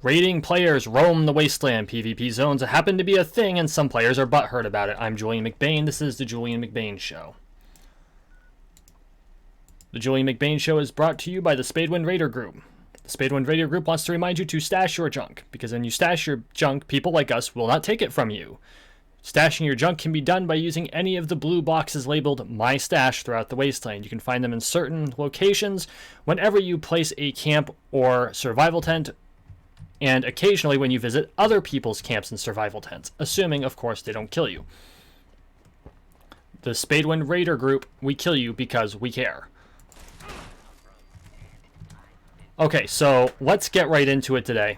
Raiding players roam the Wasteland. PvP zones happen to be a thing, and some players are butthurt about it. I'm Julien McBain. This is the Julien McBain Show. The Julien McBain Show is brought to you by the Wasteland Raider Group. The Wasteland Raider Group wants to remind you to stash your junk, because when you stash your junk, people like us will not take it from you. Stashing your junk can be done by using any of the blue boxes labeled My Stash throughout the Wasteland. You can find them in certain locations whenever you place a camp or survival tent, and occasionally when you visit other people's camps and survival tents, assuming, of course, they don't kill you. The Wasteland Raider Group, we kill you because we care. Okay, so let's get right into it today.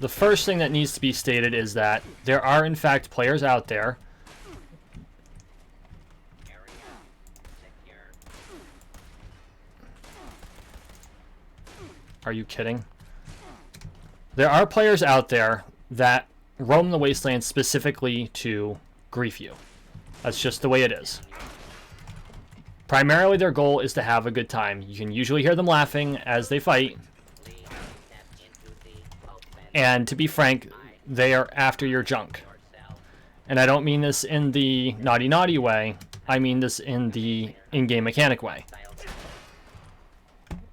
The first thing that needs to be stated is that there are, in fact, players out there Are you kidding? There are players out there that roam the Wasteland specifically to grief you. That's just the way it is. Primarily their goal is to have a good time. You can usually hear them laughing as they fight. And to be frank, they are after your junk. And I don't mean this in the naughty way. I mean this in the in-game mechanic way.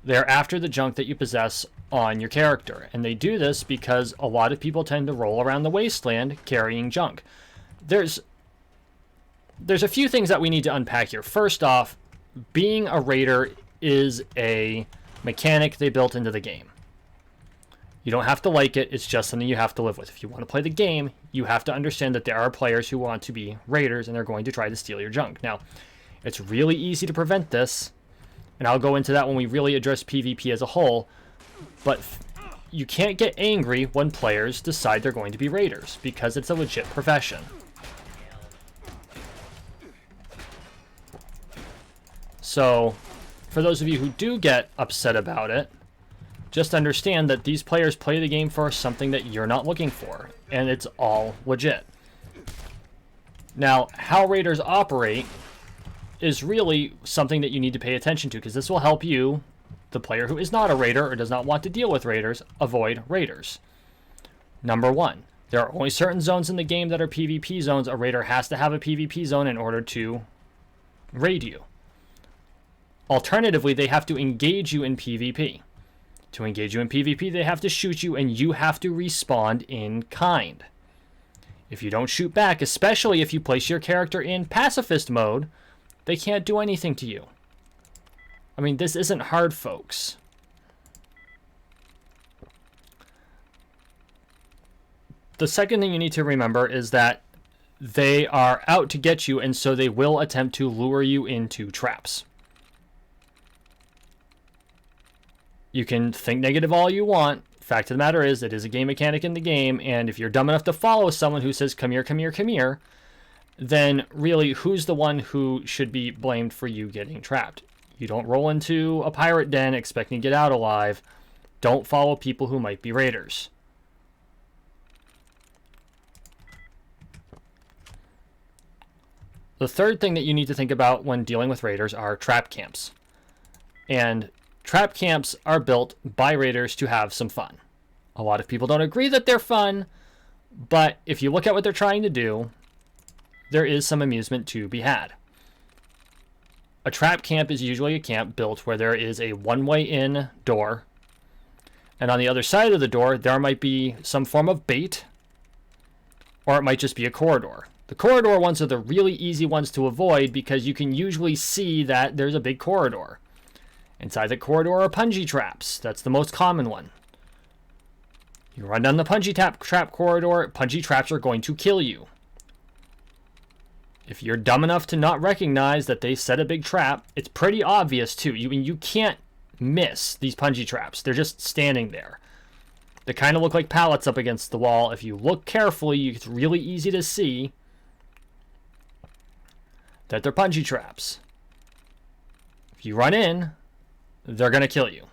They're after the junk that you possess on your character. And they do this because a lot of people tend to roll around the Wasteland carrying junk. There's a few things that we need to unpack here. First off, being a raider is a mechanic they built into the game. You don't have to like it, it's just something you have to live with. If you want to play the game, you have to understand that there are players who want to be raiders and they're going to try to steal your junk. Now, it's really easy to prevent this, and I'll go into that when we really address PvP as a whole, but you can't get angry when players decide they're going to be raiders, because it's a legit profession. So, for those of you who do get upset about it, just understand that these players play the game for something that you're not looking for, and it's all legit. Now, how raiders operate is really something that you need to pay attention to, because this will help you, the player who is not a raider or does not want to deal with raiders, avoid raiders. Number one, there are only certain zones in the game that are PvP zones. A raider has to have a PvP zone in order to raid you. Alternatively, they have to engage you in PvP. To engage you in PvP, they have to shoot you, and you have to respond in kind. If you don't shoot back, especially if you place your character in pacifist mode, they can't do anything to you. I mean, this isn't hard, folks. The second thing you need to remember is that they are out to get you, and so they will attempt to lure you into traps. You can think negative all you want. Fact of the matter is, it is a game mechanic in the game, and if you're dumb enough to follow someone who says, come here, come here, come here, then really, who's the one who should be blamed for you getting trapped? You don't roll into a pirate den expecting to get out alive. Don't follow people who might be raiders. The third thing that you need to think about when dealing with raiders are trap camps. And trap camps are built by raiders to have some fun. A lot of people don't agree that they're fun, but if you look at what they're trying to do, there is some amusement to be had. A trap camp is usually a camp built where there is a one-way in door, and on the other side of the door, there might be some form of bait, or it might just be a corridor. The corridor ones are the really easy ones to avoid because you can usually see that there's a big corridor. Inside the corridor are punji traps. That's the most common one. You run down the punji trap corridor, punji traps are going to kill you. If you're dumb enough to not recognize that they set a big trap, it's pretty obvious too. You can't miss these punji traps. They're just standing there. They kind of look like pallets up against the wall. If you look carefully, it's really easy to see that they're punji traps. If you run in, they're going to kill you.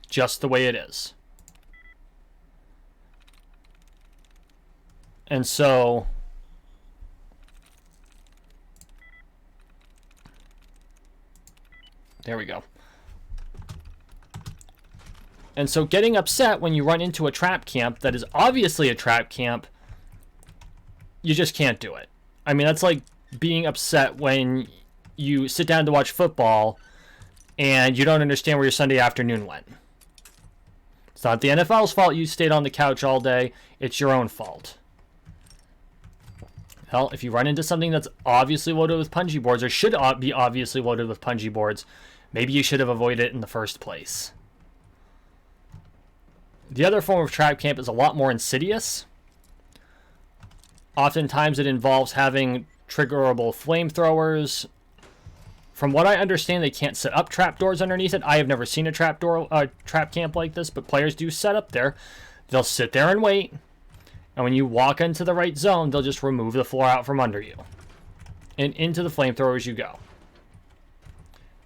Just the way it is. And so, there we go. And so getting upset when you run into a trap camp that is obviously a trap camp, you just can't do it. I mean, that's like being upset when you sit down to watch football and you don't understand where your Sunday afternoon went. It's not the NFL's fault you stayed on the couch all day. It's your own fault. Hell, if you run into something that's obviously loaded with punji boards, or should be obviously loaded with punji boards, maybe you should have avoided it in the first place. The other form of trap camp is a lot more insidious. Oftentimes it involves having triggerable flamethrowers. From what I understand, they can't set up trapdoors underneath it. I have never seen a trap camp like this, but players do set up there. They'll sit there and wait. And when you walk into the right zone, they'll just remove the floor out from under you. And into the flamethrowers you go.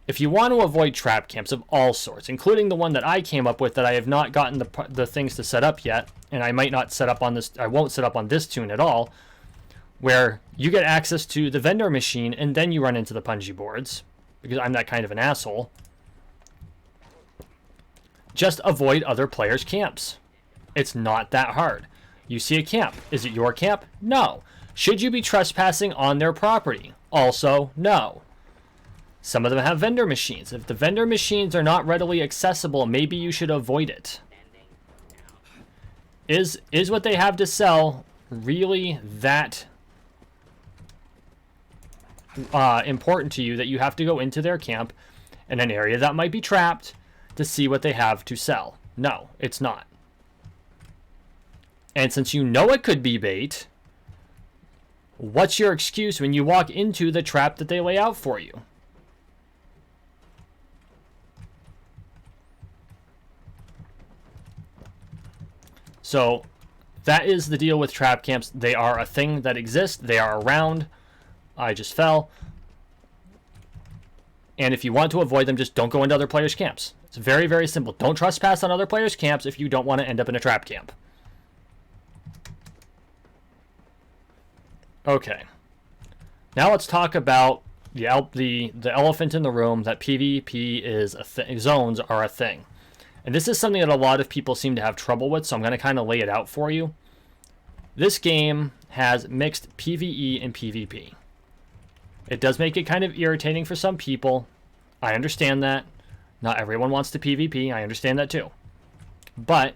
If you want to avoid trap camps of all sorts, including the one that I came up with that I have not gotten the things to set up yet, and I might not set up on this, I won't set up on this tune at all, where you get access to the vendor machine and then you run into the punji boards, because I'm that kind of an asshole. Just avoid other players' camps. It's not that hard. You see a camp. Is it your camp? No. Should you be trespassing on their property? Also, no. Some of them have vendor machines. If the vendor machines are not readily accessible, maybe you should avoid it. Is what they have to sell really that important to you that you have to go into their camp in an area that might be trapped to see what they have to sell? No, it's not. And since you know it could be bait, what's your excuse when you walk into the trap that they lay out for you? So that is the deal with trap camps. They are a thing that exists. They are around. I just fell. And if you want to avoid them, just don't go into other players' camps. It's very, very simple. Don't trespass on other players' camps if you don't want to end up in a trap camp. Okay. Now let's talk about the elephant in the room, that PvP is a thing. Zones are a thing. And this is something that a lot of people seem to have trouble with, so I'm going to kind of lay it out for you. This game has mixed PvE and PvP. It does make it kind of irritating for some people. I understand that. Not everyone wants to PvP. I understand that too. But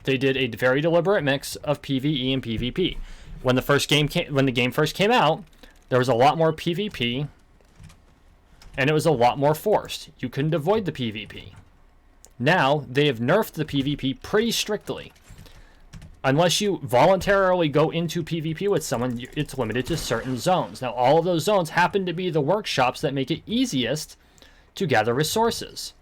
they did a very deliberate mix of PvE and PvP. When the game first came out, there was a lot more PvP, and it was a lot more forced. You couldn't avoid the PvP. Now, they have nerfed the PvP pretty strictly. Unless you voluntarily go into PvP with someone, it's limited to certain zones. Now, all of those zones happen to be the workshops that make it easiest to gather resources.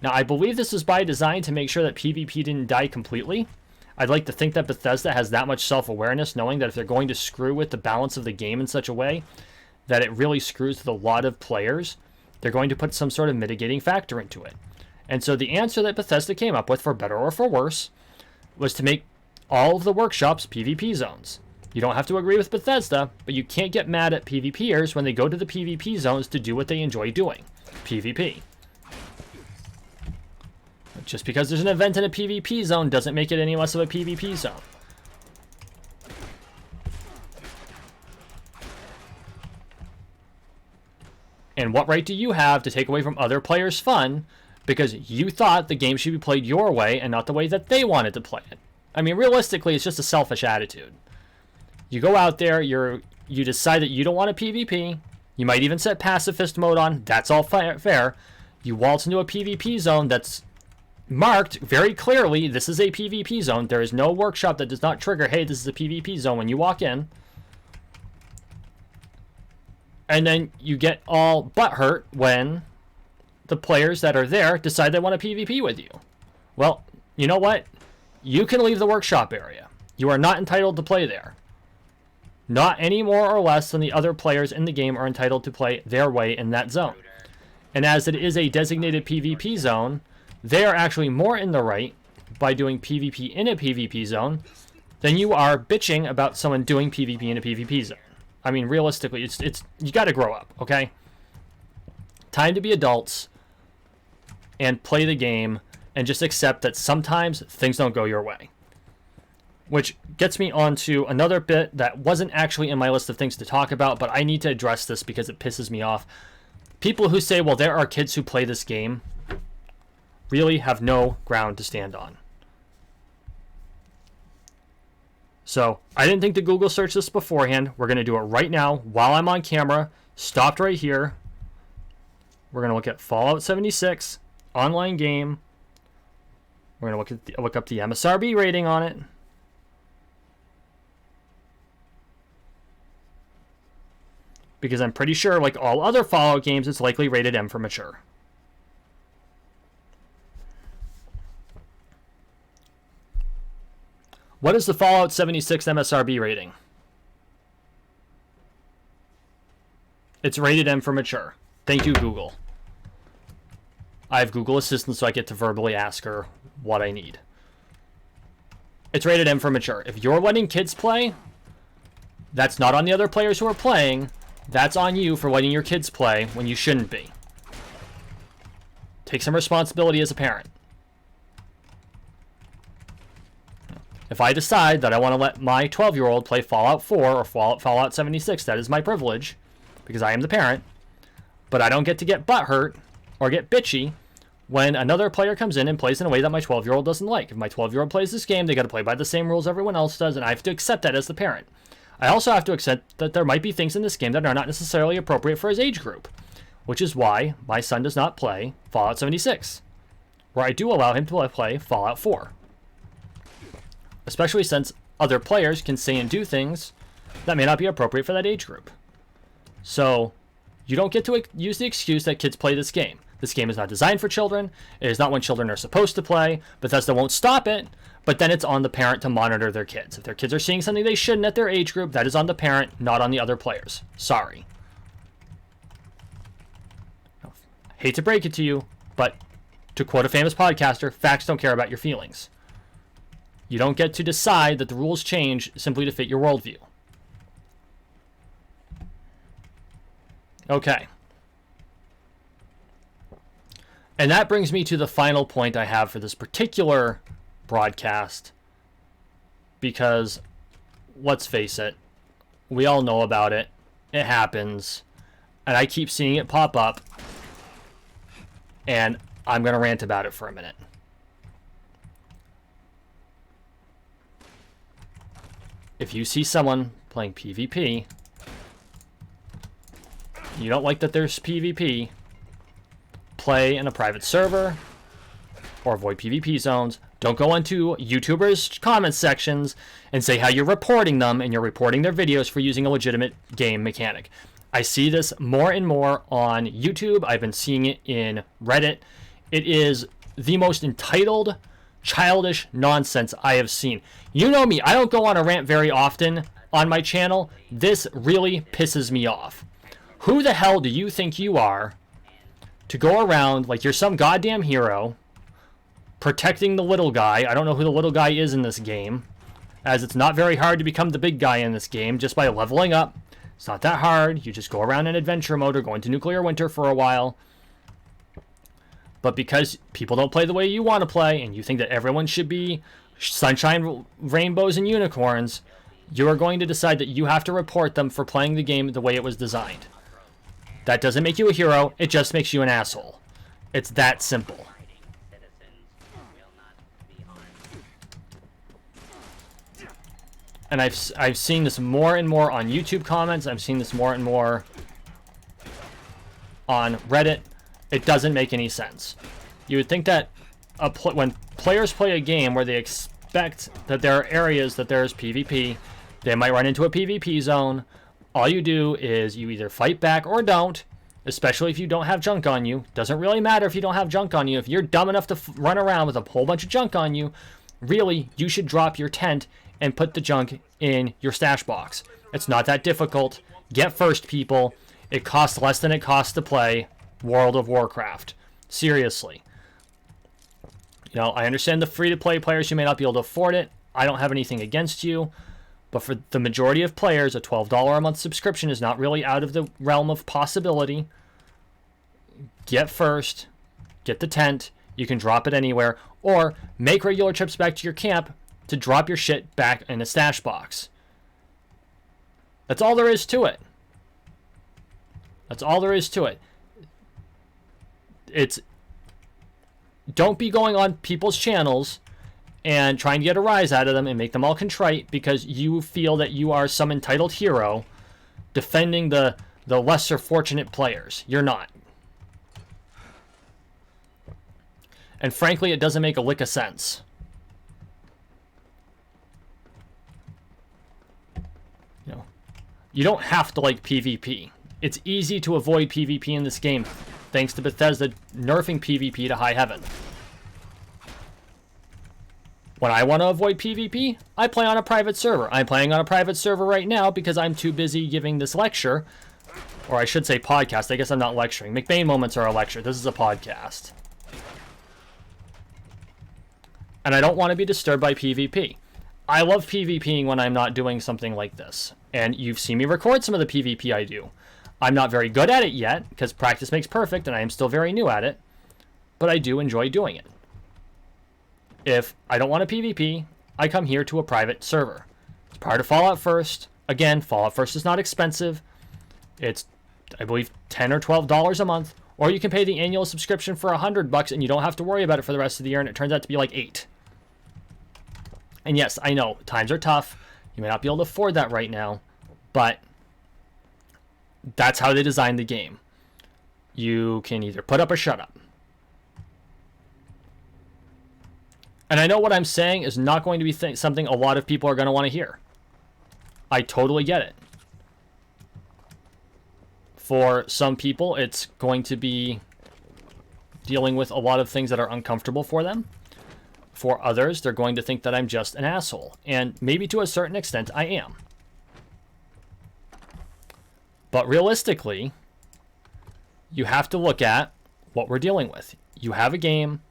Now, I believe this is by design to make sure that PvP didn't die completely. I'd like to think that Bethesda has that much self-awareness, knowing that if they're going to screw with the balance of the game in such a way that it really screws with a lot of players, they're going to put some sort of mitigating factor into it. And so the answer that Bethesda came up with, for better or for worse, was to make all of the workshops PvP zones. You don't have to agree with Bethesda, but you can't get mad at PvPers when they go to the PvP zones to do what they enjoy doing, PvP. Just because there's an event in a PvP zone doesn't make it any less of a PvP zone. And what right do you have to take away from other players' fun because you thought the game should be played your way and not the way that they wanted to play it? I mean, realistically, it's just a selfish attitude. You go out there, you decide that you don't want a PvP. You might even set pacifist mode on. That's all fair. You waltz into a PvP zone that's marked very clearly. This is a PvP zone. There is no workshop that does not trigger, hey, this is a PvP zone when you walk in. And then you get all butthurt when the players that are there decide they want to PvP with you. Well, you know what? You can leave the workshop area. You are not entitled to play there. Not any more or less than the other players in the game are entitled to play their way in that zone. And as it is a designated PvP zone, they are actually more in the right by doing PvP in a PvP zone than you are bitching about someone doing PvP in a PvP zone. I mean, realistically, it's you got to grow up, okay? Time to be adults and play the game and just accept that sometimes things don't go your way. Which gets me on to another bit that wasn't actually in my list of things to talk about, but I need to address this because it pisses me off. People who say, well, there are kids who play this game, really have no ground to stand on. So, I didn't think to Google search this beforehand. We're going to do it right now while I'm on camera. Stopped right here. We're going to look at Fallout 76, online game. We're going to look up the MSRB rating on it. Because I'm pretty sure, like all other Fallout games, it's likely rated M for mature. What is the Fallout 76 MSRB rating? It's rated M for mature. Thank you, Google. I have Google Assistant, so I get to verbally ask her what I need. It's rated M for mature. If you're letting kids play, that's not on the other players who are playing. That's on you for letting your kids play when you shouldn't be. Take some responsibility as a parent. If I decide that I want to let my 12-year-old play Fallout 4 or Fallout 76, that is my privilege, because I am the parent. But I don't get to get butthurt or get bitchy when another player comes in and plays in a way that my 12-year-old doesn't like. If my 12-year-old plays this game, they got to play by the same rules everyone else does, and I have to accept that as the parent. I also have to accept that there might be things in this game that are not necessarily appropriate for his age group, which is why my son does not play Fallout 76, where I do allow him to play Fallout 4. Especially since other players can say and do things that may not be appropriate for that age group. So, you don't get to use the excuse that kids play this game. This game is not designed for children. It is not when children are supposed to play. Bethesda won't stop it, but then it's on the parent to monitor their kids. If their kids are seeing something they shouldn't at their age group, that is on the parent, not on the other players. Sorry. Hate to break it to you, but to quote a famous podcaster, facts don't care about your feelings. You don't get to decide that the rules change simply to fit your worldview. Okay. And that brings me to the final point I have for this particular broadcast. Because, let's face it, we all know about it. It happens. And I keep seeing it pop up. And I'm going to rant about it for a minute. If you see someone playing PvP, you don't like that there's PvP, play in a private server or avoid PvP zones. Don't go into YouTubers' comment sections and say how you're reporting them and you're reporting their videos for using a legitimate game mechanic. I see this more and more on YouTube. I've been seeing it in Reddit. It is the most entitled, childish nonsense I have seen. You know me, I don't go on a rant very often on my channel. This really pisses me off. Who the hell do you think you are to go around like you're some goddamn hero protecting the little guy? I don't know who the little guy is in this game, as it's not very hard to become the big guy in this game just by leveling up. It's not that hard. You just go around in adventure mode or go into nuclear winter for a while. But because people don't play the way you want to play, and you think that everyone should be sunshine, rainbows, and unicorns, you are going to decide that you have to report them for playing the game the way it was designed. That doesn't make you a hero, it just makes you an asshole. It's that simple. And I've seen this more and more on YouTube comments. I've seen this more and more on Reddit. It doesn't make any sense. You would think that when players play a game where they expect that there are areas that there is PvP, they might run into a PvP zone. All you do is you either fight back or don't, especially if you don't have junk on you. Doesn't really matter if you don't have junk on you. If you're dumb enough to run around with a whole bunch of junk on you, really, you should drop your tent and put the junk in your stash box. It's not that difficult. Get first, people. It costs less than it costs to play World of Warcraft. Seriously. You know, I understand the free-to-play players who may not be able to afford it. I don't have anything against you. But for the majority of players, a $12 a month subscription is not really out of the realm of possibility. Get first. Get the tent. You can drop it anywhere, or make regular trips back to your camp to drop your shit back in a stash box. That's all there is to it. That's all there is to it. It's, don't be going on people's channels and trying to get a rise out of them and make them all contrite because you feel that you are some entitled hero defending the lesser fortunate players. You're not. And frankly, it doesn't make a lick of sense. You don't have to like PvP. It's easy to avoid PvP in this game, thanks to Bethesda nerfing PvP to high heaven. When I want to avoid PvP, I play on a private server. I'm playing on a private server right now because I'm too busy giving this lecture. Or I should say podcast. I guess I'm not lecturing. McBain moments are a lecture. This is a podcast. And I don't want to be disturbed by PvP. I love PvPing when I'm not doing something like this. And you've seen me record some of the PvP I do. I'm not very good at it yet, because practice makes perfect, and I am still very new at it. But I do enjoy doing it. If I don't want to PvP, I come here to a private server. It's part of Fallout First. Again, Fallout First is not expensive. It's, I believe, $10 or $12 a month. Or you can pay the annual subscription for $100 and you don't have to worry about it for the rest of the year, and it turns out to be like $8. And yes, I know, times are tough. You may not be able to afford that right now, but that's how they designed the game. You can either put up or shut up. And I know what I'm saying is not going to be something a lot of people are going to want to hear. I totally get it. For some people, it's going to be dealing with a lot of things that are uncomfortable for them. For others, they're going to think that I'm just an asshole. And maybe to a certain extent, I am. But realistically, you have to look at what we're dealing with. You have a game.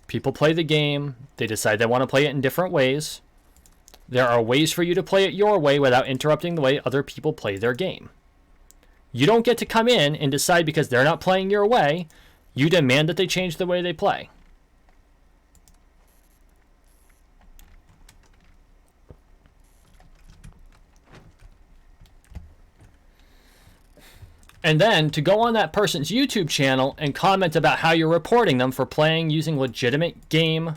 People play the game. They decide they want to play it in different ways. There are ways for you to play it your way without interrupting the way other people play their game. You don't get to come in and decide because they're not playing your way, you demand that they change the way they play. And then to go on that person's YouTube channel and comment about how you're reporting them for playing using legitimate game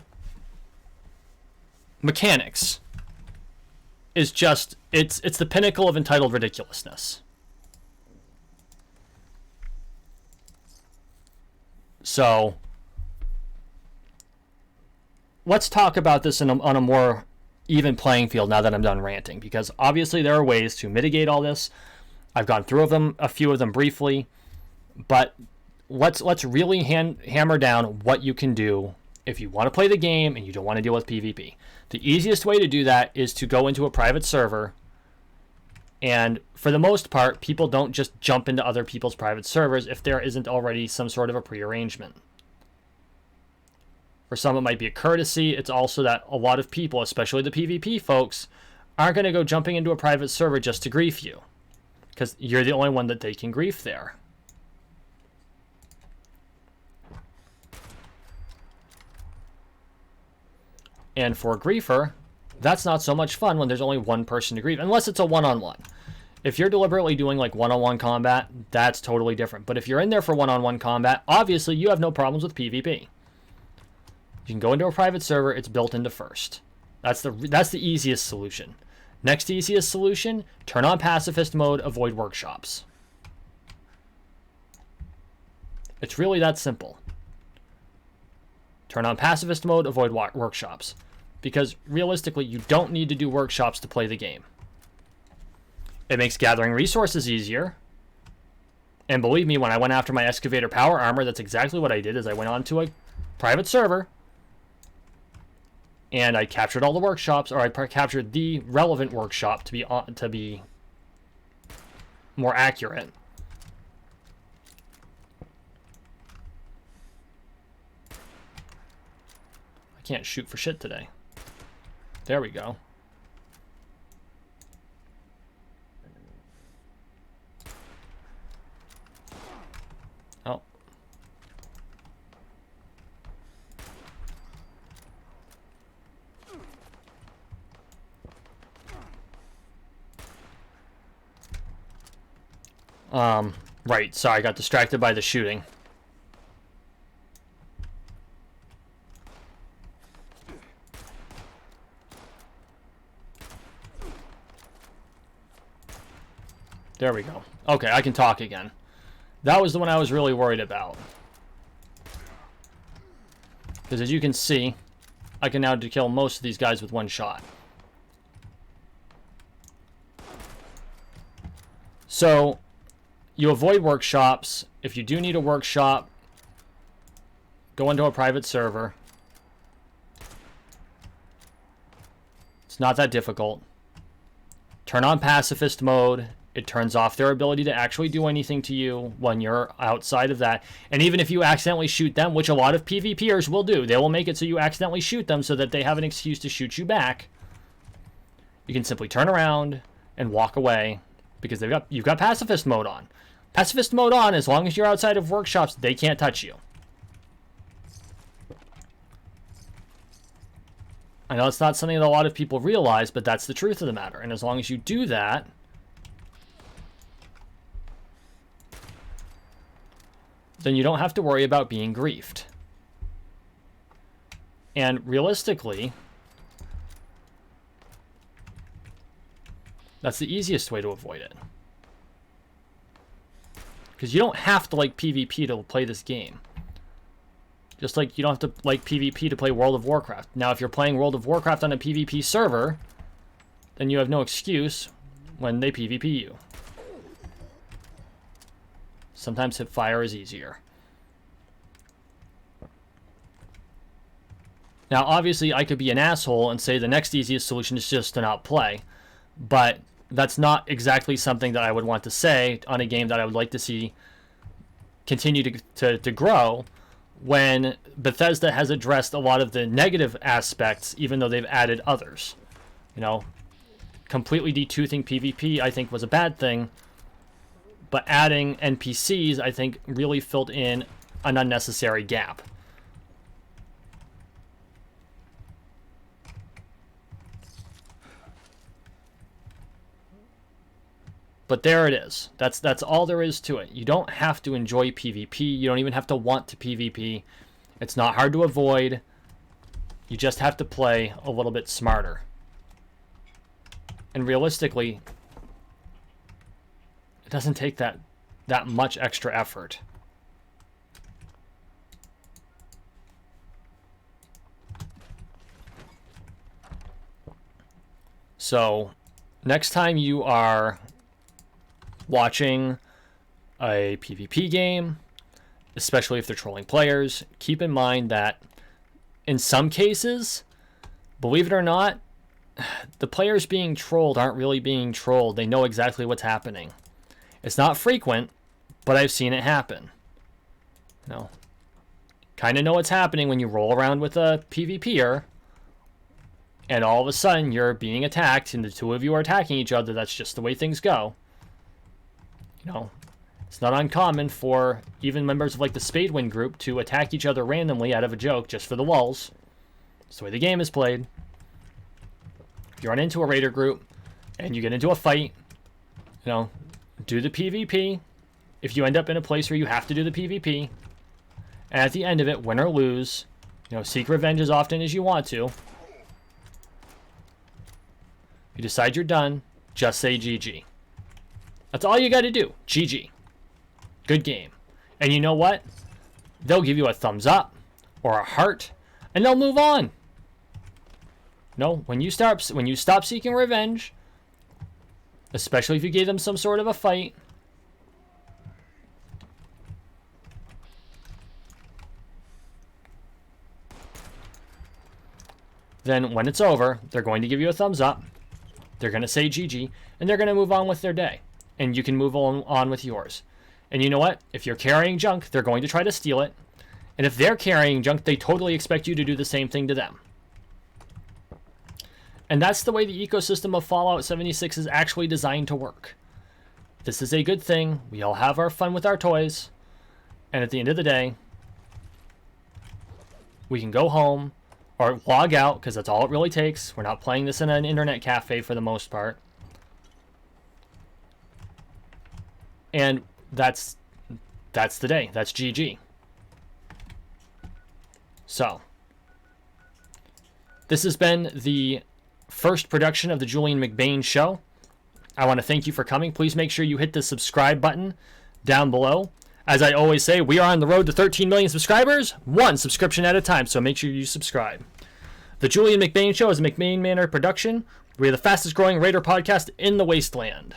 mechanics is just, it's the pinnacle of entitled ridiculousness. So let's talk about this on a more even playing field now that I'm done ranting, because obviously there are ways to mitigate all this. I've gone through a few of them briefly, but let's really hammer down what you can do if you want to play the game and you don't want to deal with PvP. The easiest way to do that is to go into a private server, and for the most part, people don't just jump into other people's private servers if there isn't already some sort of a prearrangement. For some, it might be a courtesy. It's also that a lot of people, especially the PvP folks, aren't going to go jumping into a private server just to grief you, because you're the only one that they can grief there. And for a griefer, that's not so much fun when there's only one person to grief, unless it's a one-on-one. If you're deliberately doing like one-on-one combat, that's totally different. But if you're in there for one-on-one combat, obviously you have no problems with PvP. You can go into a private server, it's built into First. That's the easiest solution. Next easiest solution, turn on pacifist mode, avoid workshops. It's really that simple. Turn on pacifist mode, avoid workshops. Because realistically, you don't need to do workshops to play the game. It makes gathering resources easier. And believe me, when I went after my excavator power armor, that's exactly what I did, is I went onto a private server and I captured all the workshops, or I captured the relevant workshop to be more accurate. I can't shoot for shit today. There we go. Oh. Right, sorry, I got distracted by the shooting. There we go. Okay, I can talk again. That was the one I was really worried about. Because as you can see, I can now kill most of these guys with one shot. So, you avoid workshops. If you do need a workshop, go into a private server. It's not that difficult. Turn on pacifist mode. It turns off their ability to actually do anything to you when you're outside of that. And even if you accidentally shoot them, which a lot of PvPers will do, they will make it so you accidentally shoot them so that they have an excuse to shoot you back. You can simply turn around and walk away because you've got pacifist mode on. Pacifist mode on, as long as you're outside of workshops, they can't touch you. I know it's not something that a lot of people realize, but that's the truth of the matter. And as long as you do that, then you don't have to worry about being griefed. And realistically, that's the easiest way to avoid it. Because you don't have to like PvP to play this game. Just like you don't have to like PvP to play World of Warcraft. Now, if you're playing World of Warcraft on a PvP server, then you have no excuse when they PvP you. Sometimes hip fire is easier. Now, obviously, I could be an asshole and say the next easiest solution is just to not play. But that's not exactly something that I would want to say on a game that I would like to see continue to grow, when Bethesda has addressed a lot of the negative aspects, even though they've added others. You know, completely detoothing PvP, I think, was a bad thing. But adding NPCs, I think, really filled in an unnecessary gap. But there it is. That's all there is to it. You don't have to enjoy PvP. You don't even have to want to PvP. It's not hard to avoid. You just have to play a little bit smarter. And realistically, it doesn't take that much extra effort. So, next time you are watching a PvP game, especially if they're trolling players, keep in mind that in some cases, believe it or not, the players being trolled aren't really being trolled. They know exactly what's happening. It's not frequent, but I've seen it happen. You know, kind of know what's happening when you roll around with a PvPer and all of a sudden you're being attacked and the two of you are attacking each other. That's just the way things go. You know, it's not uncommon for even members of like the Spadewind group to attack each other randomly out of a joke just for the lulz. It's the way the game is played. If you run into a raider group and you get into a fight, you know, do the PvP. If you end up in a place where you have to do the PvP, and at the end of it, win or lose, you know, seek revenge as often as you want to. If you decide you're done, just say GG. That's all you got to do. GG. Good game. And you know what? They'll give you a thumbs up or a heart, and they'll move on. No, when you stop seeking revenge, especially if you gave them some sort of a fight, then when it's over, they're going to give you a thumbs up, they're going to say GG, and they're going to move on with their day. And you can move on with yours. And you know what? If you're carrying junk, they're going to try to steal it. And if they're carrying junk, they totally expect you to do the same thing to them. And that's the way the ecosystem of Fallout 76 is actually designed to work. This is a good thing. We all have our fun with our toys. And at the end of the day, we can go home or log out, because that's all it really takes. We're not playing this in an internet cafe for the most part. And that's the day. That's GG. So, this has been the first production of the Julien McBain Show. I want to thank you for coming. Please make sure you hit the subscribe button down below. As I always say, we are on the road to 13 million subscribers, one subscription at a time, so make sure you subscribe. The Julien McBain Show is a McBain Manor production. We are the fastest growing Raider podcast in the Wasteland.